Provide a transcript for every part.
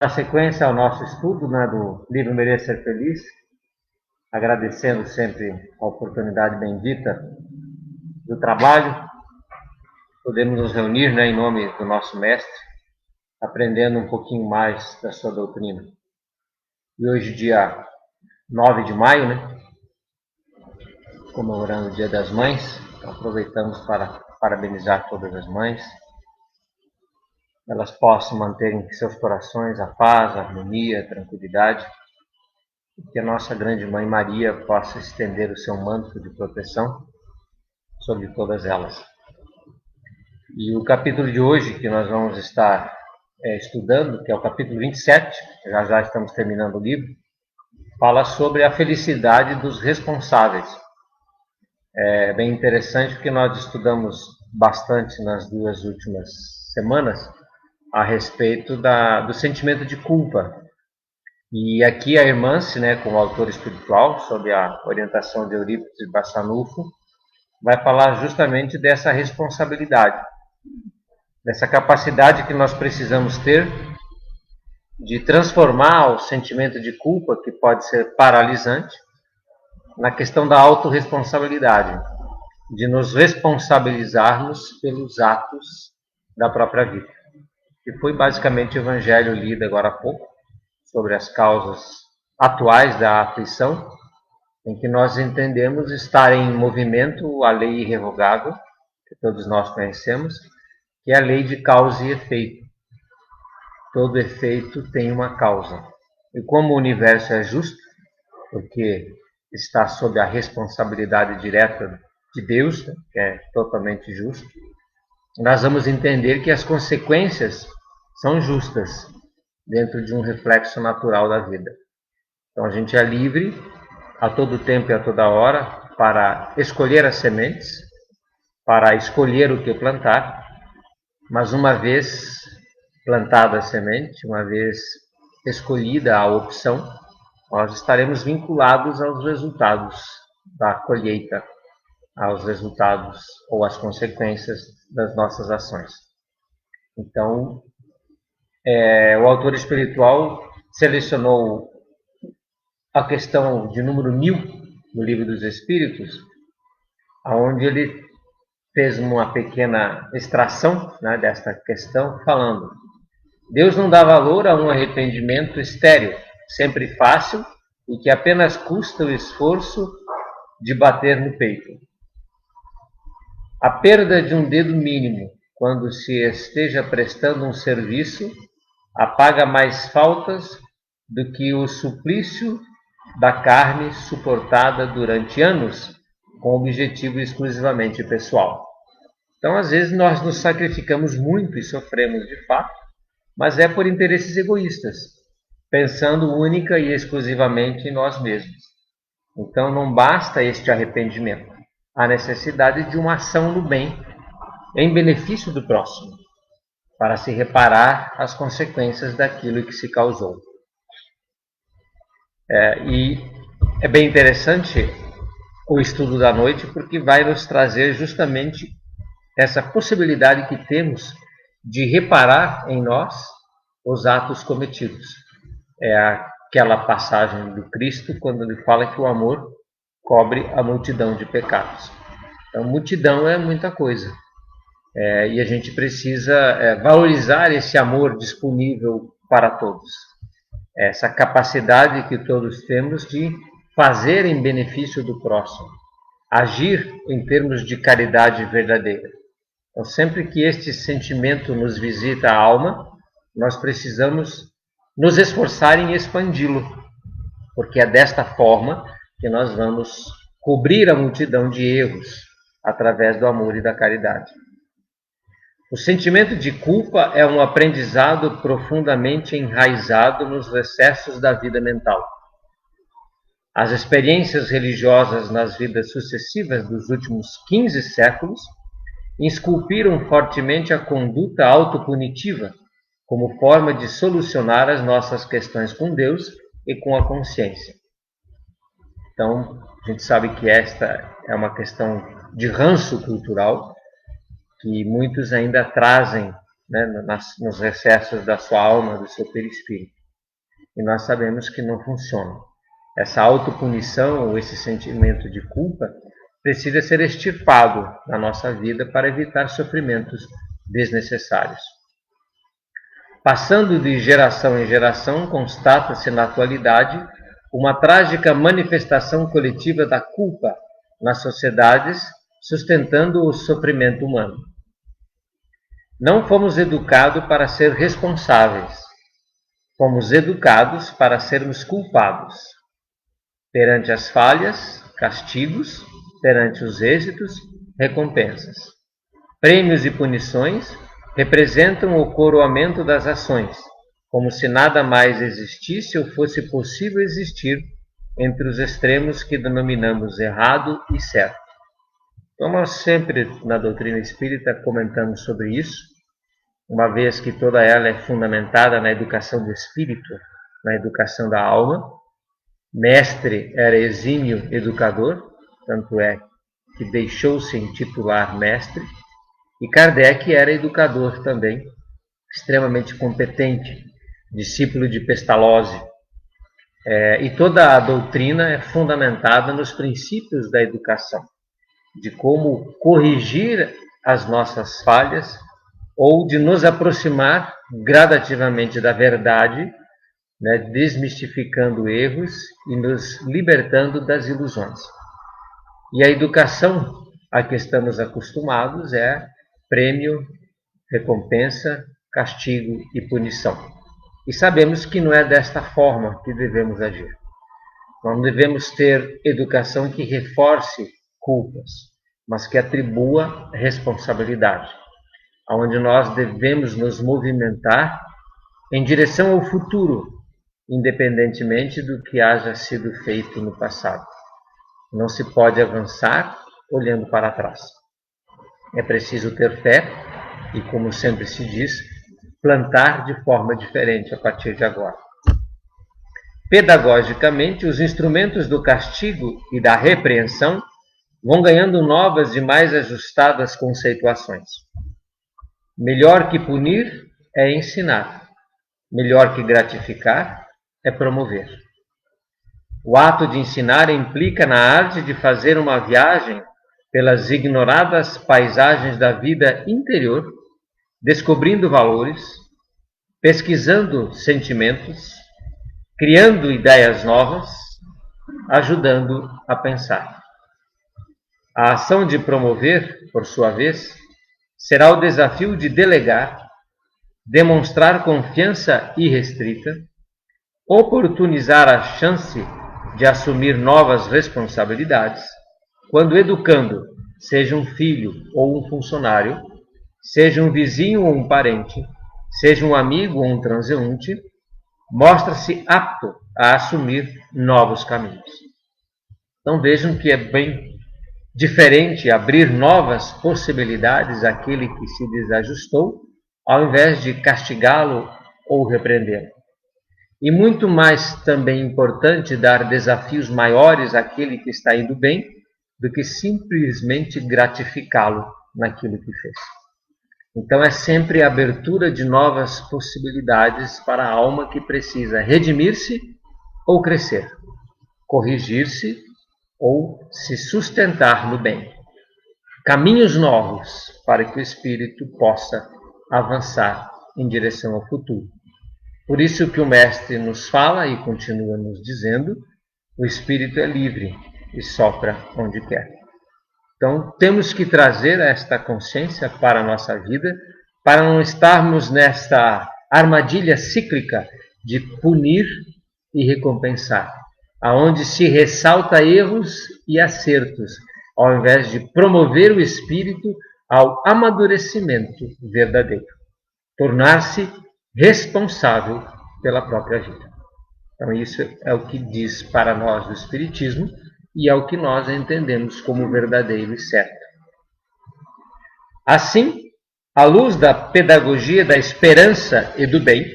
Na sequência ao nosso estudo, do livro Merecer Ser Feliz, agradecendo sempre a oportunidade bendita do trabalho, podemos nos reunir em nome do nosso mestre, aprendendo um pouquinho mais da sua doutrina. E hoje, dia 9 de maio, comemorando o Dia das Mães, então aproveitamos para parabenizar todas as mães, elas possam manter em seus corações a paz, a harmonia, a tranquilidade, e que a nossa grande Mãe Maria possa estender o seu manto de proteção sobre todas elas. E o capítulo de hoje que nós vamos estar estudando, que é o capítulo 27, já estamos terminando o livro, fala sobre a felicidade dos responsáveis. É bem interessante porque nós estudamos bastante nas 2 últimas semanas a respeito do sentimento de culpa. E aqui a Irmance, como autor espiritual, sob a orientação de Eurípides Bassanufo, vai falar justamente dessa responsabilidade, dessa capacidade que nós precisamos ter de transformar o sentimento de culpa, que pode ser paralisante, na questão da autorresponsabilidade, de nos responsabilizarmos pelos atos da própria vida. Que foi basicamente o evangelho lido agora há pouco, sobre as causas atuais da aflição, em que nós entendemos estar em movimento a lei irrevogável, que todos nós conhecemos, que é a lei de causa e efeito. Todo efeito tem uma causa. E como o universo é justo, porque está sob a responsabilidade direta de Deus, que é totalmente justo, nós vamos entender que as consequências são justas dentro de um reflexo natural da vida. Então a gente é livre a todo tempo e a toda hora para escolher as sementes, para escolher o que plantar, mas uma vez plantada a semente, uma vez escolhida a opção, nós estaremos vinculados aos resultados da colheita, aos resultados ou às consequências das nossas ações. Então, o autor espiritual selecionou a questão de número 1000 no Livro dos Espíritos, onde ele fez uma pequena extração desta questão, falando: Deus não dá valor a um arrependimento estéril, sempre fácil e que apenas custa o esforço de bater no peito. A perda de um dedo mínimo, quando se esteja prestando um serviço, apaga mais faltas do que o suplício da carne suportada durante anos com objetivo exclusivamente pessoal. Então, às vezes, nós nos sacrificamos muito e sofremos de fato, mas é por interesses egoístas, pensando única e exclusivamente em nós mesmos. Então, não basta este arrependimento. Há necessidade de uma ação no bem, em benefício do próximo, para se reparar as consequências daquilo que se causou. E é bem interessante o estudo da noite, porque vai nos trazer justamente essa possibilidade que temos de reparar em nós os atos cometidos. É aquela passagem do Cristo, quando ele fala que o amor cobre a multidão de pecados. Então, multidão é muita coisa. E a gente precisa valorizar esse amor disponível para todos. Essa capacidade que todos temos de fazer em benefício do próximo. Agir em termos de caridade verdadeira. Então, sempre que este sentimento nos visita a alma, nós precisamos nos esforçar em expandi-lo, porque é desta forma que nós vamos cobrir a multidão de erros através do amor e da caridade. O sentimento de culpa é um aprendizado profundamente enraizado nos recessos da vida mental. As experiências religiosas nas vidas sucessivas dos últimos 15 séculos esculpiram fortemente a conduta autopunitiva como forma de solucionar as nossas questões com Deus e com a consciência. Então, a gente sabe que esta é uma questão de ranço cultural, que muitos ainda trazem né, nos recessos da sua alma, do seu perispírito. E nós sabemos que não funciona. Essa autopunição ou esse sentimento de culpa precisa ser extirpado da nossa vida para evitar sofrimentos desnecessários. Passando de geração em geração, constata-se na atualidade uma trágica manifestação coletiva da culpa nas sociedades, sustentando o sofrimento humano. Não fomos educados para ser responsáveis, fomos educados para sermos culpados. Perante as falhas, castigos; perante os êxitos, recompensas. Prêmios e punições representam o coroamento das ações, como se nada mais existisse ou fosse possível existir entre os extremos que denominamos errado e certo. Então, nós sempre, na doutrina espírita, comentamos sobre isso, uma vez que toda ela é fundamentada na educação do espírito, na educação da alma. Mestre era exímio educador, tanto é que deixou-se intitular mestre, e Kardec era educador também, extremamente competente, discípulo de Pestalozzi. E toda a doutrina é fundamentada nos princípios da educação, de como corrigir as nossas falhas ou de nos aproximar gradativamente da verdade, né, desmistificando erros e nos libertando das ilusões. E a educação a que estamos acostumados é prêmio, recompensa, castigo e punição. E sabemos que não é desta forma que devemos agir. Não devemos ter educação que reforce culpas, mas que atribua responsabilidade, onde nós devemos nos movimentar em direção ao futuro, independentemente do que haja sido feito no passado. Não se pode avançar olhando para trás. É preciso ter fé e, como sempre se diz, plantar de forma diferente a partir de agora. Pedagogicamente, os instrumentos do castigo e da repreensão vão ganhando novas e mais ajustadas conceituações. Melhor que punir é ensinar. Melhor que gratificar é promover. O ato de ensinar implica na arte de fazer uma viagem pelas ignoradas paisagens da vida interior, descobrindo valores, pesquisando sentimentos, criando ideias novas, ajudando a pensar. A ação de promover, por sua vez, será o desafio de delegar, demonstrar confiança irrestrita, oportunizar a chance de assumir novas responsabilidades, quando educando, seja um filho ou um funcionário, seja um vizinho ou um parente, seja um amigo ou um transeunte, mostra-se apto a assumir novos caminhos. Então vejam que é bem diferente abrir novas possibilidades àquele que se desajustou, ao invés de castigá-lo ou repreendê-lo. E muito mais também importante dar desafios maiores àquele que está indo bem, do que simplesmente gratificá-lo naquilo que fez. Então é sempre a abertura de novas possibilidades para a alma que precisa redimir-se ou crescer, corrigir-se ou se sustentar no bem. Caminhos novos para que o espírito possa avançar em direção ao futuro. Por isso que o Mestre nos fala e continua nos dizendo: o espírito é livre e sopra onde quer. Então temos que trazer esta consciência para a nossa vida, para não estarmos nesta armadilha cíclica de punir e recompensar, aonde se ressalta erros e acertos, ao invés de promover o espírito ao amadurecimento verdadeiro, tornar-se responsável pela própria vida. Então isso é o que diz para nós o Espiritismo e é o que nós entendemos como verdadeiro e certo. Assim, à luz da pedagogia da esperança e do bem,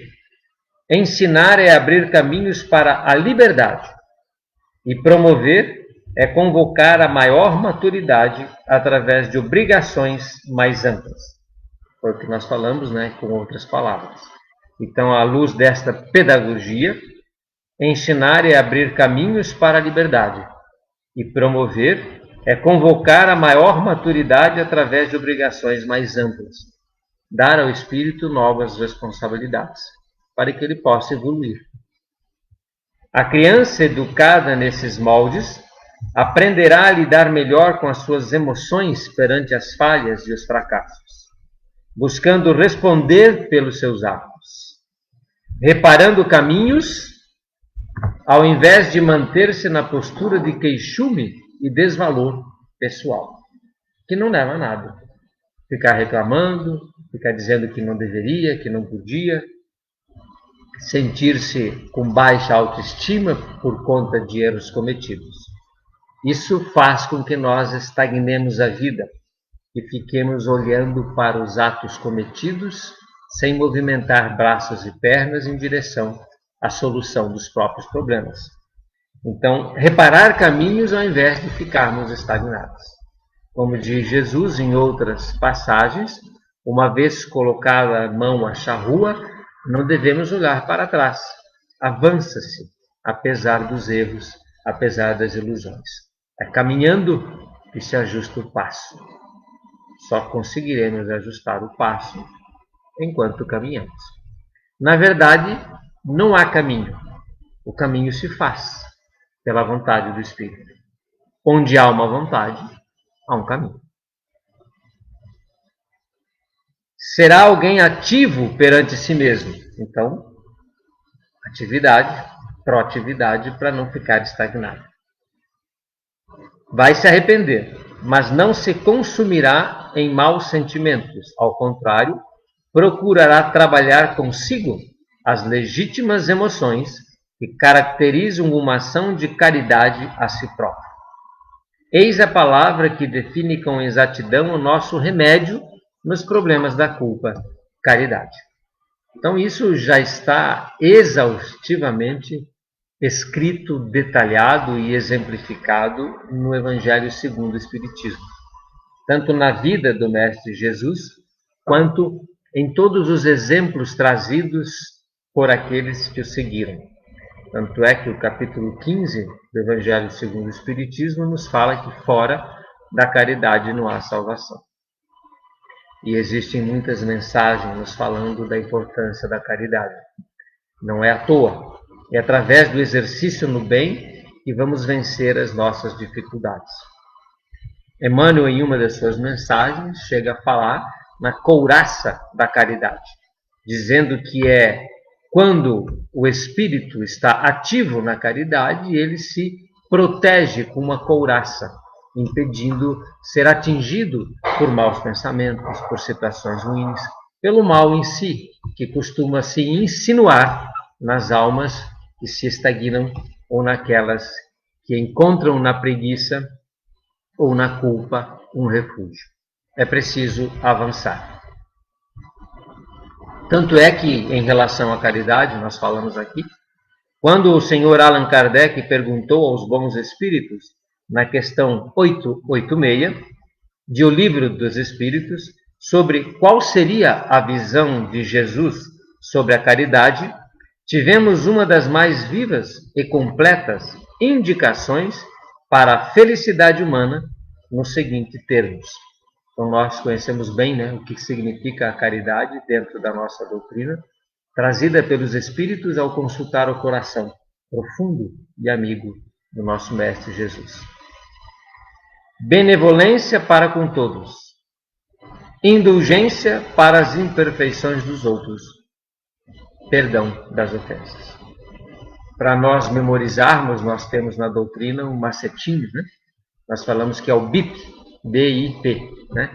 ensinar é abrir caminhos para a liberdade e promover é convocar a maior maturidade através de obrigações mais amplas. Foi o que nós falamos, né, com outras palavras. Então, à luz desta pedagogia, ensinar é abrir caminhos para a liberdade e promover é convocar a maior maturidade através de obrigações mais amplas, dar ao espírito novas responsabilidades, para que ele possa evoluir. A criança educada nesses moldes aprenderá a lidar melhor com as suas emoções perante as falhas e os fracassos, buscando responder pelos seus atos, reparando caminhos, ao invés de manter-se na postura de queixume e desvalor pessoal, que não leva a nada. Ficar reclamando, ficar dizendo que não deveria, que não podia, sentir-se com baixa autoestima por conta de erros cometidos. Isso faz com que nós estagnemos a vida e fiquemos olhando para os atos cometidos sem movimentar braços e pernas em direção à solução dos próprios problemas. Então, reparar caminhos ao invés de ficarmos estagnados. Como diz Jesus em outras passagens, uma vez colocada a mão à charrua, não devemos olhar para trás. Avança-se, apesar dos erros, apesar das ilusões. É caminhando que se ajusta o passo. Só conseguiremos ajustar o passo enquanto caminhamos. Na verdade, não há caminho. O caminho se faz pela vontade do Espírito. Onde há uma vontade, há um caminho. Será alguém ativo perante si mesmo. Então, atividade, proatividade para não ficar estagnado. Vai se arrepender, mas não se consumirá em maus sentimentos. Ao contrário, procurará trabalhar consigo as legítimas emoções que caracterizam uma ação de caridade a si próprio. Eis a palavra que define com exatidão o nosso remédio nos problemas da culpa: caridade. Então, isso já está exaustivamente escrito, detalhado e exemplificado no Evangelho segundo o Espiritismo, tanto na vida do Mestre Jesus, quanto em todos os exemplos trazidos por aqueles que o seguiram. Tanto é que o capítulo 15 do Evangelho segundo o Espiritismo nos fala que fora da caridade não há salvação. E existem muitas mensagens nos falando da importância da caridade. Não é à toa. É através do exercício no bem que vamos vencer as nossas dificuldades. Emmanuel, em uma das suas mensagens, chega a falar na couraça da caridade, dizendo que é quando o espírito está ativo na caridade, ele se protege com uma couraça, impedindo ser atingido por maus pensamentos, por situações ruins, pelo mal em si, que costuma se insinuar nas almas que se estagnam ou naquelas que encontram na preguiça ou na culpa um refúgio. É preciso avançar. Tanto é que, em relação à caridade, nós falamos aqui, quando o senhor Allan Kardec perguntou aos bons espíritos, na questão 886, de O Livro dos Espíritos, sobre qual seria a visão de Jesus sobre a caridade, tivemos uma das mais vivas e completas indicações para a felicidade humana nos seguintes termos. Então, nós conhecemos bem, né, o que significa a caridade dentro da nossa doutrina, trazida pelos Espíritos ao consultar o coração profundo e amigo do nosso Mestre Jesus. Benevolência para com todos, indulgência para as imperfeições dos outros, perdão das ofensas. Para nós memorizarmos, nós temos na doutrina um macetinho, né? Nós falamos que é o BIP, BIP, né?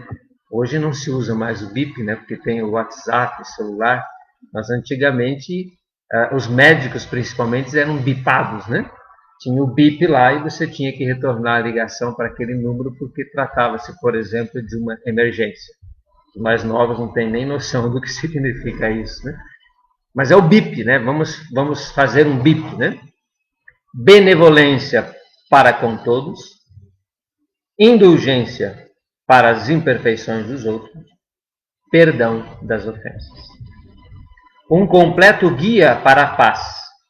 Hoje não se usa mais o BIP, né? Porque tem o WhatsApp, o celular, mas antigamente os médicos principalmente eram bipados, né? Tinha o BIP lá e você tinha que retornar a ligação para aquele número porque tratava-se, por exemplo, de uma emergência. Os mais novos não têm nem noção do que significa isso, né? Mas é o BIP, né? Vamos fazer um BIP, né? Benevolência para com todos, indulgência para as imperfeições dos outros, perdão das ofensas. Um completo guia para a paz.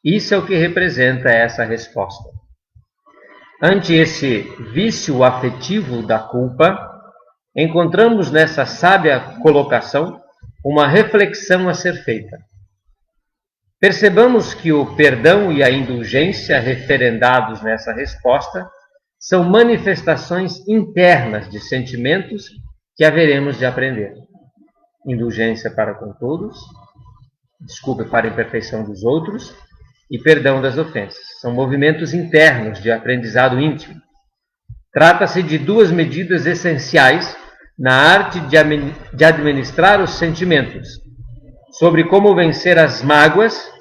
Isso é o que representa essa resposta. Ante esse vício afetivo da culpa, encontramos nessa sábia colocação uma reflexão a ser feita. Percebamos que o perdão e a indulgência referendados nessa resposta são manifestações internas de sentimentos que haveremos de aprender. Indulgência para com todos, desculpa para a imperfeição dos outros e perdão das ofensas. São movimentos internos de aprendizado íntimo. Trata-se de duas medidas essenciais na arte de administrar os sentimentos, sobre como vencer as mágoas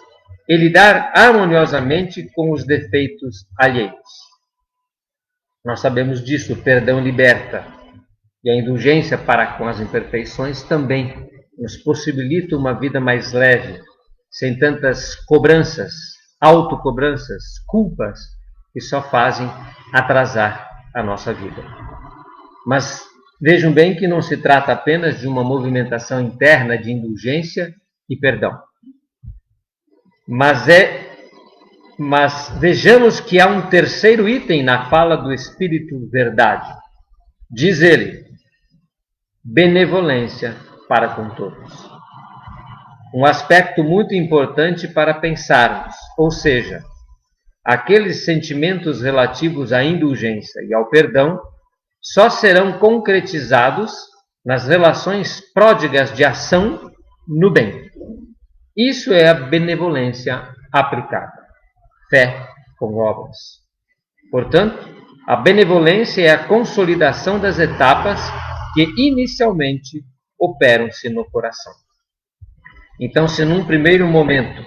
e lidar harmoniosamente com os defeitos alheios. Nós sabemos disso, o perdão liberta, e a indulgência para com as imperfeições também nos possibilita uma vida mais leve, sem tantas cobranças, autocobranças, culpas, que só fazem atrasar a nossa vida. Mas vejam bem que não se trata apenas de uma movimentação interna de indulgência e perdão. Mas vejamos que há um terceiro item na fala do Espírito Verdade. Diz ele, benevolência para com todos. Um aspecto muito importante para pensarmos, ou seja, aqueles sentimentos relativos à indulgência e ao perdão só serão concretizados nas relações pródigas de ação no bem. Isso é a benevolência aplicada. Fé com obras. Portanto, a benevolência é a consolidação das etapas que inicialmente operam-se no coração. Então, se num primeiro momento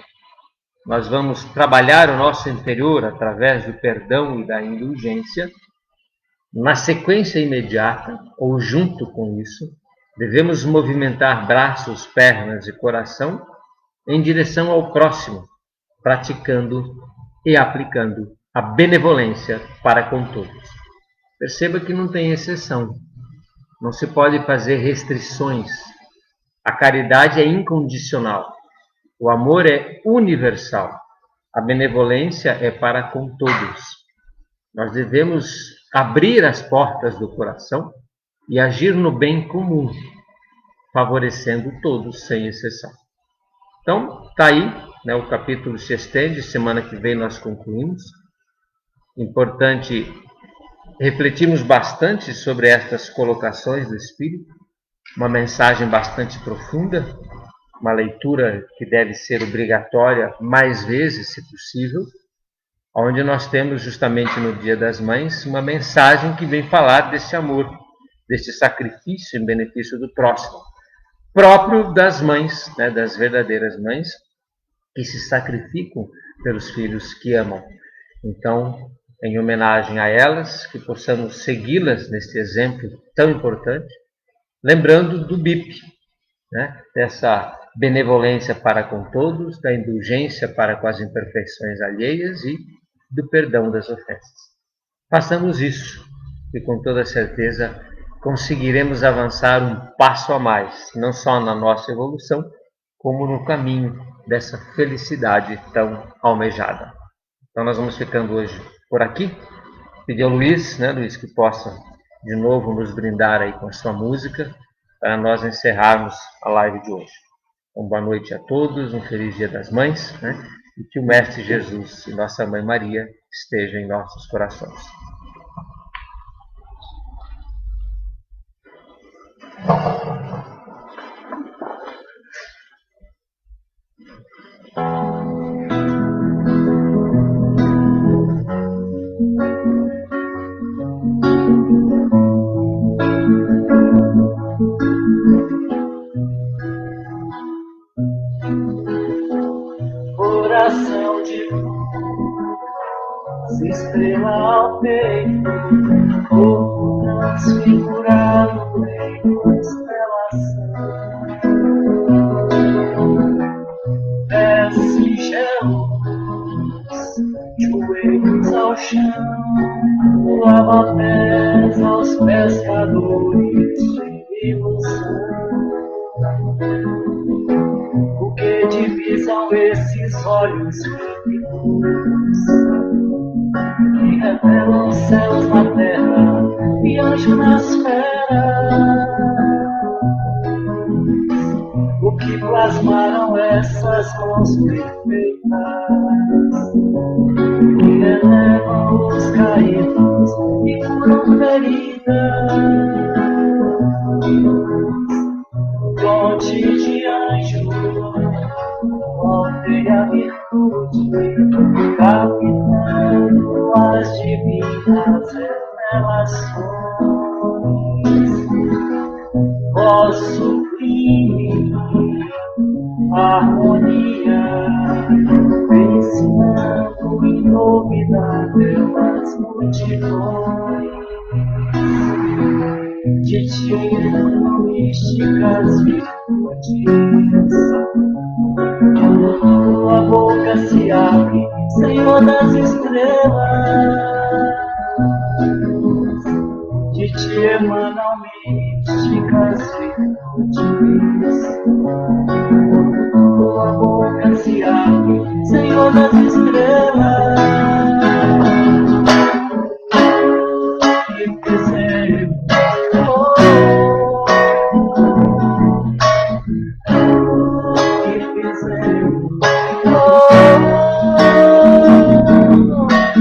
nós vamos trabalhar o nosso interior através do perdão e da indulgência, na sequência imediata, ou junto com isso, devemos movimentar braços, pernas e coração em direção ao próximo, praticando e aplicando a benevolência para com todos. Perceba que não tem exceção. Não se pode fazer restrições. A caridade é incondicional. O amor é universal. A benevolência é para com todos. Nós devemos abrir as portas do coração e agir no bem comum, favorecendo todos, sem exceção. Então, está aí, né, o capítulo se estende, semana que vem nós concluímos. Importante refletirmos bastante sobre estas colocações do Espírito, uma mensagem bastante profunda, uma leitura que deve ser obrigatória mais vezes, se possível, onde nós temos justamente no Dia das Mães uma mensagem que vem falar desse amor, desse sacrifício em benefício do próximo, próprio das mães, né, das verdadeiras mães, que se sacrificam pelos filhos que amam. Então, em homenagem a elas, que possamos segui-las nesse exemplo tão importante, lembrando do BIP, né, dessa benevolência para com todos, da indulgência para com as imperfeições alheias e do perdão das ofensas. Façamos isso e com toda certeza conseguiremos avançar um passo a mais, não só na nossa evolução, como no caminho dessa felicidade tão almejada. Então nós vamos ficando hoje por aqui. Pedir ao Luiz, né, Luiz, que possa de novo nos brindar aí com a sua música, para nós encerrarmos a live de hoje. Então, boa noite a todos, um feliz Dia das Mães, né? E que o Mestre Jesus e Nossa Mãe Maria estejam em nossos corações. Coração de luz, estrela ao peito, corpo transfigurado em constelação. Pés singelos, joelhos ao chão, lava-pés aos pescadores de ilusão. O que divisam esses olhos límpidos que revelam céus na terra e anjo nas feras? O que plasmaram essas mãos perfeitas que elevam os caídos e curam feridas? Fonte de anjo, voltei a virtude, capitão as divinas revelações. Voz sublime, harmonia, ensinando inovidável as multidões. De ti místicas virtudes, tua boca se abre, Senhor das estrelas. De ti emanam místicas virtudes, tua boca se abre, Senhor das estrelas. E fizeram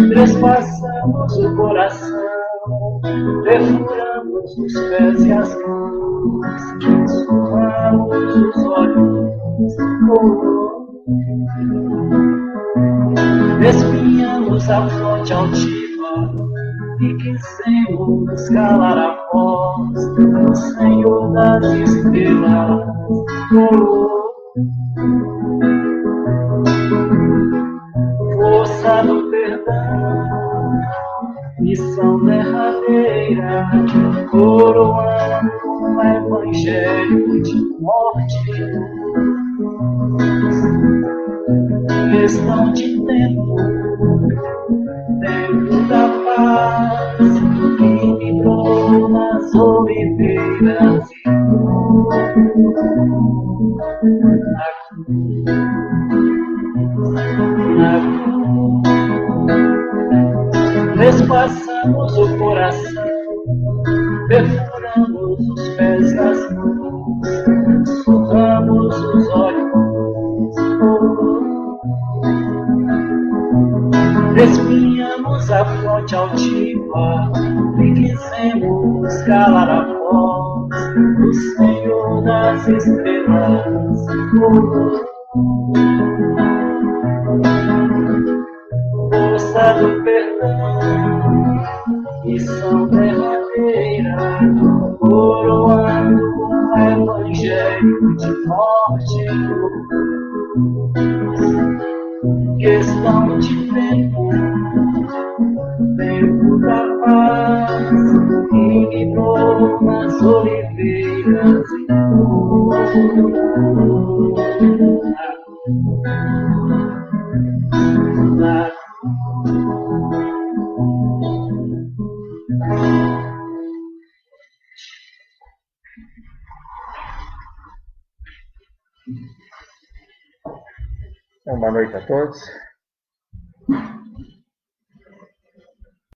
trespassamos o coração, perfuramos os pés e as mãos, surramos os olhos, espinhamos a fonte altiva e quisemos calar a voz do Senhor das estrelas. Força do perdão, missão derradeira, coroando um evangelho de morte. Questão de tempo, tempo da paz, que vibrou nas oliveiras trespassamos o coração, perfuramos os pés e as mãos, surramos os olhos, espinhamos a fonte altiva e quisemos calar a voz do Senhor das estrelas. Força do perdão, missão derradeira, coroando um evangelho de morte. Questão de tempo, tempo da paz, que vibrou nas oliveiras. Então, boa noite a todos.